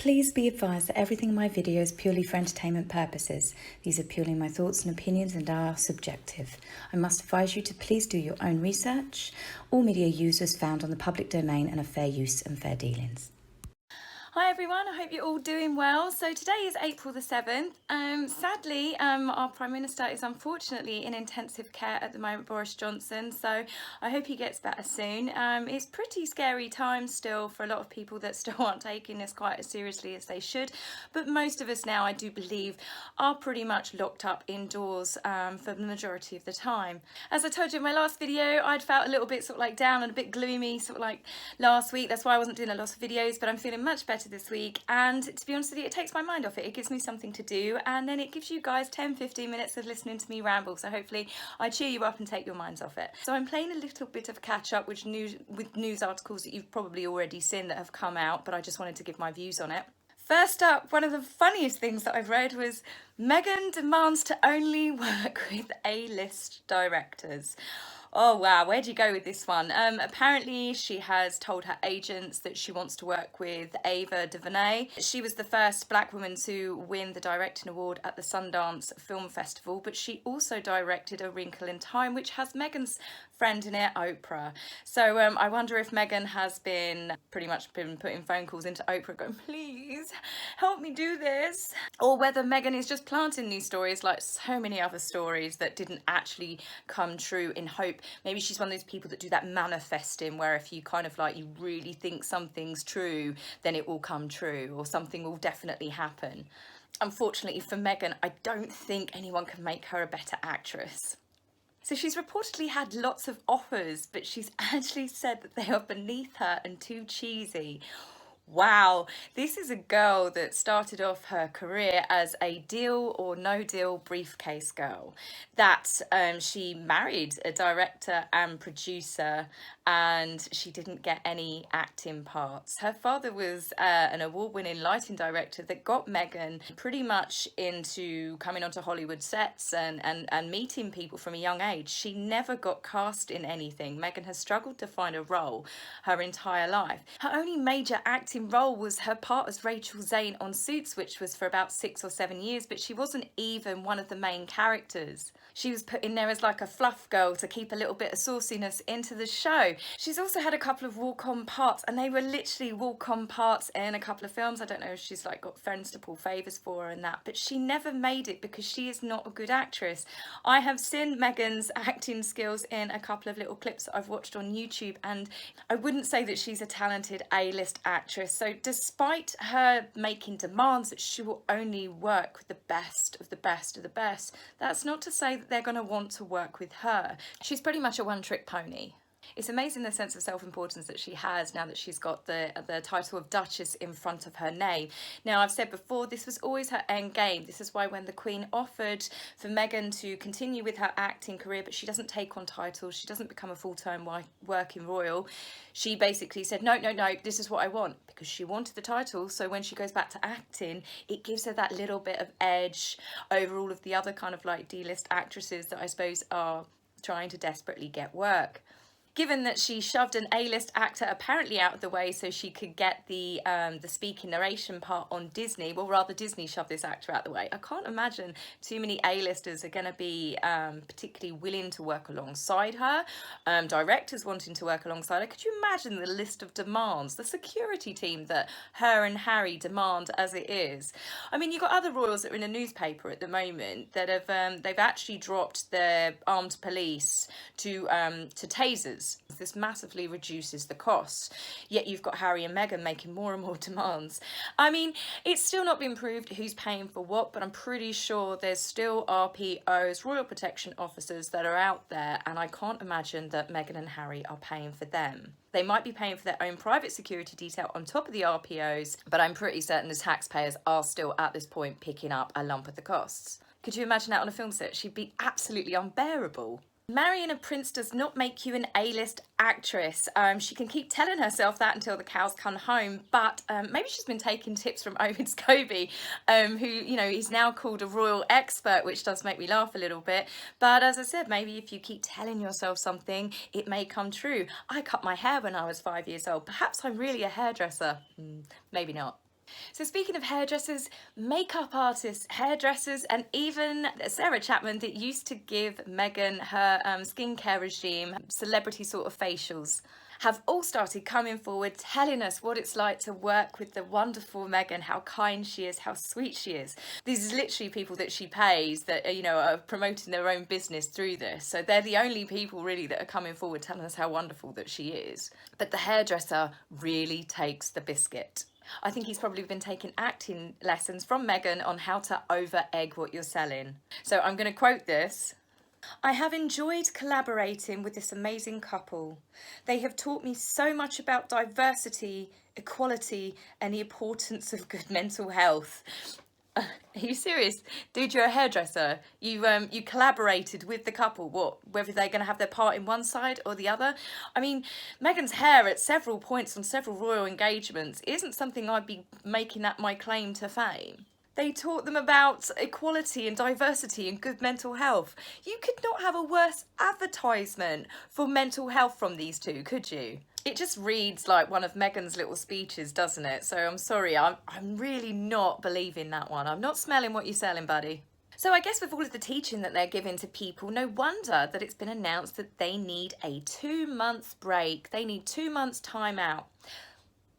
Please be advised that everything in my video is purely for entertainment purposes. These are purely my thoughts and opinions and are subjective. I must advise you to please do your own research. All media users found on the public domain and are fair use and fair dealings. Hi everyone, I hope you're all doing well. So today is April the 7th. Sadly, our Prime Minister is unfortunately in intensive care at the moment, Boris Johnson, so I hope he gets better soon. It's pretty scary times still for a lot of people that still aren't taking this quite as seriously as they should, but most of us now, I do believe, are pretty much locked up indoors for the majority of the time. As I told you in my last video, I'd felt a little bit sort of like down and a bit gloomy sort of like last week. That's why I wasn't doing a lot of videos, but I'm feeling much better this week, and to be honest with you, it takes my mind off it. It gives me something to do, and then it gives you guys 10-15 minutes of listening to me ramble, so hopefully I cheer you up and take your minds off it. So I'm playing a little bit of catch up with news articles that you've probably already seen that have come out, but I just wanted to give my views on it. First up, one of the funniest things that I've read was Meghan demands to only work with A-list directors. Oh wow, where do you go with this one? Apparently she has told her agents that she wants to work with Ava DuVernay. She was the first black woman to win the directing award at the Sundance Film Festival, but she also directed A Wrinkle in Time, which has Meghan's friend in it, Oprah. So I wonder if Meghan has pretty much been putting phone calls into Oprah going, please help me do this, or whether Meghan is just planting these stories like so many other stories that didn't actually come true in hope. Maybe she's one of those people that do that manifesting, where if you kind of like, you really think something's true, then it will come true, or something will definitely happen. Unfortunately for Meghan, I don't think anyone can make her a better actress. So she's reportedly had lots of offers, but she's actually said that they are beneath her and too cheesy. Wow, this is a girl that started off her career as a deal or no deal briefcase girl. That she married a director and producer, and she didn't get any acting parts. Her father was an award-winning lighting director that got Meghan pretty much into coming onto Hollywood sets and meeting people from a young age. She never got cast in anything. Meghan has struggled to find a role her entire life. Her only major acting role was her part as Rachel Zane on Suits, which was for about 6 or 7 years, but she wasn't even one of the main characters. She was put in there as like a fluff girl to keep a little bit of sauciness into the show. She's also had a couple of walk-on parts, and they were literally walk-on parts in a couple of films. I don't know if she's like got friends to pull favours for her and that, but she never made it because she is not a good actress. I have seen Meghan's acting skills in a couple of little clips that I've watched on YouTube, and I wouldn't say that she's a talented A-list actress. So despite her making demands that she will only work with the best of the best of the best, that's not to say that they're going to want to work with her. She's pretty much a one-trick pony. It's amazing the sense of self-importance that she has now that she's got the title of Duchess in front of her name. Now, I've said before, this was always her end game. This is why when the Queen offered for Meghan to continue with her acting career, but she doesn't take on titles, she doesn't become a full-time working royal, she basically said, no, this is what I want, because she wanted the title. So when she goes back to acting, it gives her that little bit of edge over all of the other kind of like D-list actresses that I suppose are trying to desperately get work. Given that she shoved an A-list actor apparently out of the way so she could get the speaking narration part on Disney, well, rather Disney shoved this actor out of the way. I can't imagine too many A-listers are going to be particularly willing to work alongside her. Directors wanting to work alongside her. Could you imagine the list of demands, the security team that her and Harry demand as it is? I mean, you've got other royals that are in a newspaper at the moment that have they've actually dropped their armed police to tasers. This massively reduces the costs, yet you've got Harry and Meghan making more and more demands. I mean, it's still not been proved who's paying for what, but I'm pretty sure there's still RPOs, Royal Protection Officers, that are out there, and I can't imagine that Meghan and Harry are paying for them. They might be paying for their own private security detail on top of the RPOs, but I'm pretty certain the taxpayers are still at this point picking up a lump of the costs. Could you imagine that on a film set? She'd be absolutely unbearable. Marrying a prince does not make you an A-list actress. She can keep telling herself that until the cows come home, but maybe she's been taking tips from Owen Scobie, who, you know, is now called a royal expert, which does make me laugh a little bit. But as I said, maybe if you keep telling yourself something, it may come true. I cut my hair when I was 5 years old. Perhaps I'm really a hairdresser. Maybe not. So speaking of hairdressers, makeup artists, hairdressers, and even Sarah Chapman that used to give Meghan her skincare regime, celebrity sort of facials, have all started coming forward telling us what it's like to work with the wonderful Meghan, how kind she is, how sweet she is. These are literally people that she pays that, you know, are promoting their own business through this. So they're the only people really that are coming forward telling us how wonderful that she is. But the hairdresser really takes the biscuit. I think he's probably been taking acting lessons from Meghan on how to over-egg what you're selling. So I'm going to quote this. I have enjoyed collaborating with this amazing couple. They have taught me so much about diversity, equality, and the importance of good mental health. Are you serious? Dude, you're a hairdresser. You collaborated with the couple. What? Whether they're going to have their part in one side or the other? I mean, Meghan's hair at several points on several royal engagements isn't something I'd be making that my claim to fame. They taught them about equality and diversity and good mental health. You could not have a worse advertisement for mental health from these two, could you? It just reads like one of Meghan's little speeches, doesn't it? So I'm sorry, I'm really not believing that one. I'm not smelling what you're selling, buddy. So I guess with all of the teaching that they're giving to people, no wonder that it's been announced that they need a 2-month break. They need 2 months time out.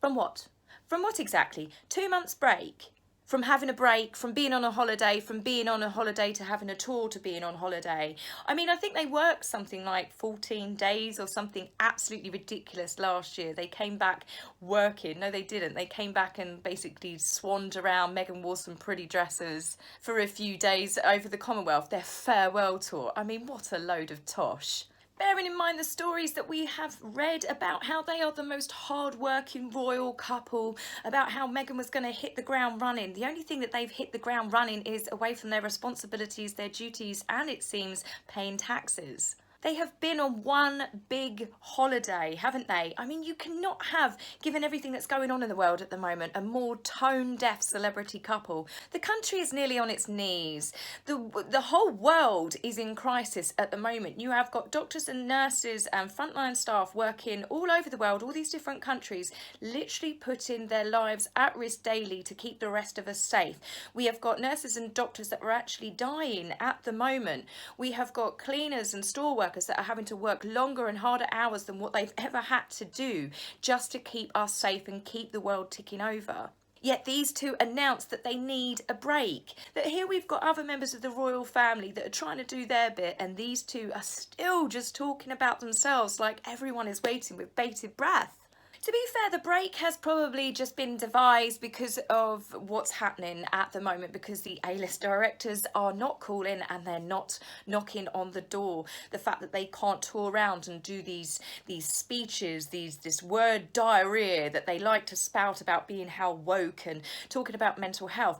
From what? From what exactly? 2 months break? From having a break, from being on a holiday, from being on a holiday to having a tour to being on holiday. I mean, I think they worked something like 14 days or something absolutely ridiculous last year. They came back working. No, they didn't. They came back and basically swanned around. Meghan wore some pretty dresses for a few days over the Commonwealth, their farewell tour. I mean, what a load of tosh. Bearing in mind the stories that we have read about how they are the most hard-working royal couple, about how Meghan was going to hit the ground running. The only thing that they've hit the ground running is away from their responsibilities, their duties, and it seems paying taxes. They have been on one big holiday, haven't they? I mean, you cannot have, given everything that's going on in the world at the moment, a more tone-deaf celebrity couple. The country is nearly on its knees. The whole world is in crisis at the moment. You have got doctors and nurses and frontline staff working all over the world, all these different countries, literally putting their lives at risk daily to keep the rest of us safe. We have got nurses and doctors that are actually dying at the moment. We have got cleaners and store workers that are having to work longer and harder hours than what they've ever had to do just to keep us safe and keep the world ticking over. Yet these two announced that they need a break. That here we've got other members of the royal family that are trying to do their bit, and these two are still just talking about themselves like everyone is waiting with bated breath. To be fair, the break has probably just been devised because of what's happening at the moment, because the A-list directors are not calling and they're not knocking on the door. The fact that they can't tour around and do these speeches, this word diarrhea that they like to spout about being how woke and talking about mental health.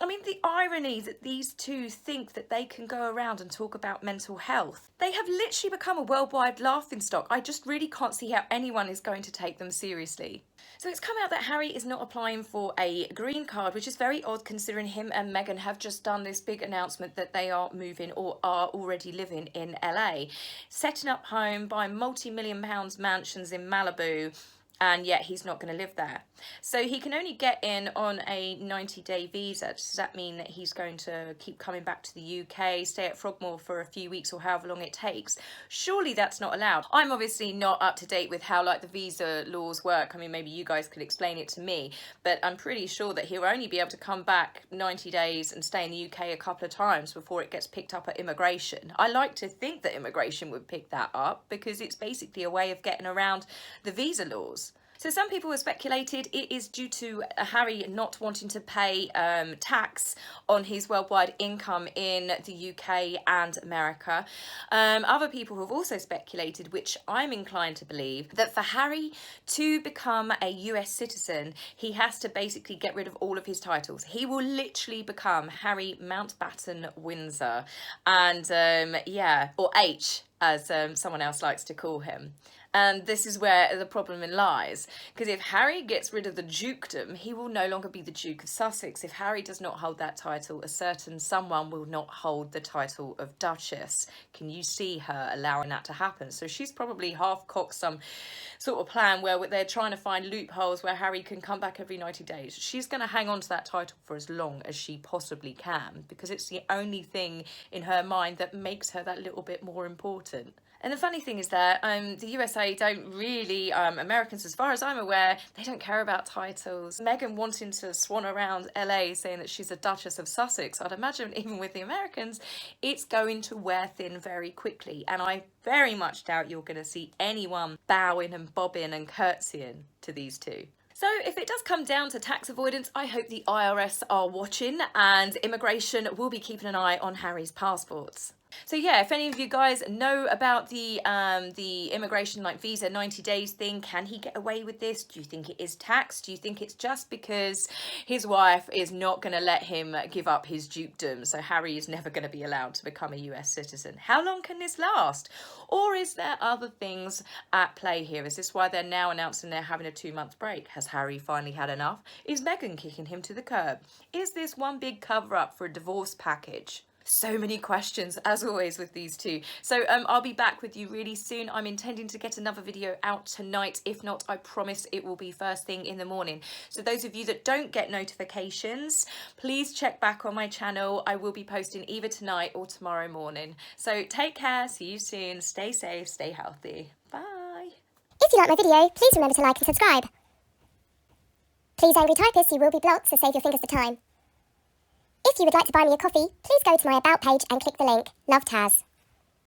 I mean, the irony that these two think that they can go around and talk about mental health. They have literally become a worldwide laughingstock. I just really can't see how anyone is going to take them seriously. So it's come out that Harry is not applying for a green card, which is very odd considering him and Meghan have just done this big announcement that they are moving or are already living in LA, setting up home, buying multi-million-pound mansions in Malibu, and yet he's not going to live there. So he can only get in on a 90-day visa. Does that mean that he's going to keep coming back to the UK, stay at Frogmore for a few weeks or however long it takes? Surely that's not allowed. I'm obviously not up to date with how like the visa laws work. I mean, maybe you guys could explain it to me, but I'm pretty sure that he'll only be able to come back 90 days and stay in the UK a couple of times before it gets picked up at immigration. I like to think that immigration would pick that up because it's basically a way of getting around the visa laws. So some people have speculated it is due to Harry not wanting to pay tax on his worldwide income in the UK and America. Other people have also speculated, which I'm inclined to believe, that for Harry to become a US citizen, he has to basically get rid of all of his titles. He will literally become Harry Mountbatten Windsor, and yeah, or H, as someone else likes to call him. And this is where the problem lies, because if Harry gets rid of the dukedom, he will no longer be the Duke of Sussex. If Harry does not hold that title, a certain someone will not hold the title of Duchess. Can you see her allowing that to happen? So she's probably half-cocked some sort of plan where they're trying to find loopholes where Harry can come back every 90 days. She's going to hang on to that title for as long as she possibly can, because it's the only thing in her mind that makes her that little bit more important. And the funny thing is that the USA don't really, Americans, as far as I'm aware, they don't care about titles. Meghan wanting to swan around LA saying that she's a Duchess of Sussex, I'd imagine even with the Americans, it's going to wear thin very quickly. And I very much doubt you're going to see anyone bowing and bobbing and curtsying to these two. So if it does come down to tax avoidance, I hope the IRS are watching and immigration will be keeping an eye on Harry's passports. So yeah, if any of you guys know about the immigration like visa 90 days thing, can he get away with this? Do you think it is tax? Do you think it's just because his wife is not going to let him give up his dukedom, so Harry is never going to be allowed to become a US citizen? How long can this last? Or is there other things at play here? Is this why they're now announcing they're having a 2-month break? Has Harry finally had enough? Is Meghan kicking him to the curb? Is this one big cover-up for a divorce package? So many questions, as always, with these two. So I'll be back with you really soon. I'm intending to get another video out tonight. If not, I promise it will be first thing in the morning. So those of you that don't get notifications, please check back on my channel. I will be posting either tonight or tomorrow morning. So take care, see you soon, stay safe, stay healthy. Bye. If you like my video, please remember to like and subscribe. Please, angry typist, you will be blocked, so save your fingers for time. If you would like to buy me a coffee, please go to my About page and click the link. Love, Taz.